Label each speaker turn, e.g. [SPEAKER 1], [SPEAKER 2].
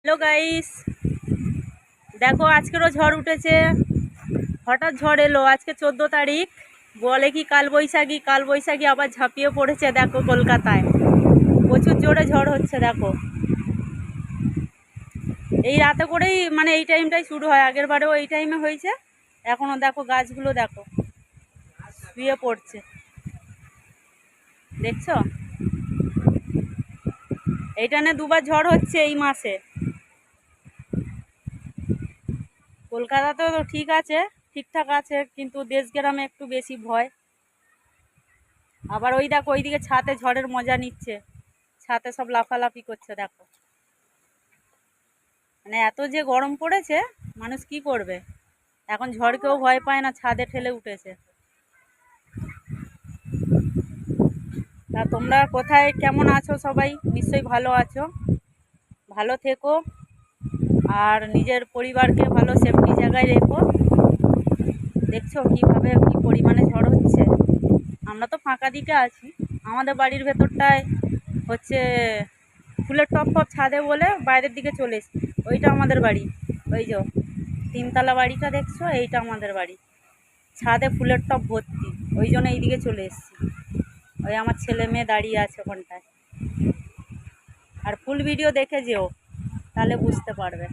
[SPEAKER 1] Hello guys, দেখো আজকেরও ঝড় উঠেছে। হঠাৎ ঝড় এলো আজকে 14 তারিখ। বলে কি কাল বৈশাখী আবার ঝাঁপিয়ে পড়েছে। দেখো কলকাতায় প্রচুর জোরে ঝড় হচ্ছে। দেখো এই রাতে করেই মানে এই টাইমটাই শুরু হয়, আগের বারেও এই টাইমে হয়েছে। এখনও দেখো গাছগুলো দেখো শুয়ে পড়ছে, দেখছো? এইটা নিয়ে দুবার ঝড় হচ্ছে এই মাসে। কলকাতা তো ঠিক আছে, ঠিকঠাক আছে, কিন্তু দেশ গ্রামে একটু বেশি ভয়। আবার ওই দেখো ওইদিকে ছাতে ঝড়ের মজা নিচ্ছে, ছাতে সব লাফালাফি করছে। দেখো মানে এত যে গরম পড়েছে, মানুষ কি করবে। এখন ঝড়কেও ভয় পায় না, ছাদে ঠেলে উঠেছে। তা তোমরা কোথায় কেমন আছো? সবাই নিশ্চয়ই ভালো আছো, ভালো থেকো আর নিজের পরিবারকে ভালো সেফটি জায়গায় রেখো। দেখছো কিভাবে কি পরিমাণে ঝড় হচ্ছে। আমরা তো ফাঁকা দিকে আছি, আমাদের বাড়ির ভেতরটায় হচ্ছে ফুলের টপ ফপ ছাদে বলে বাইরের দিকে চলে এসছি। ওইটা আমাদের বাড়ি, ওই যে 3তলা বাড়িটা দেখছো, এইটা আমাদের বাড়ি। ছাদে ফুলের টপ ভর্তি, ওই জন্য এইদিকে চলে এসছি। ওই আমার ছেলে মেয়ে দাঁড়িয়ে আছে ওখানটায়। আর ফুল ভিডিও দেখে যেও, তাহলে বুঝতে পারবে।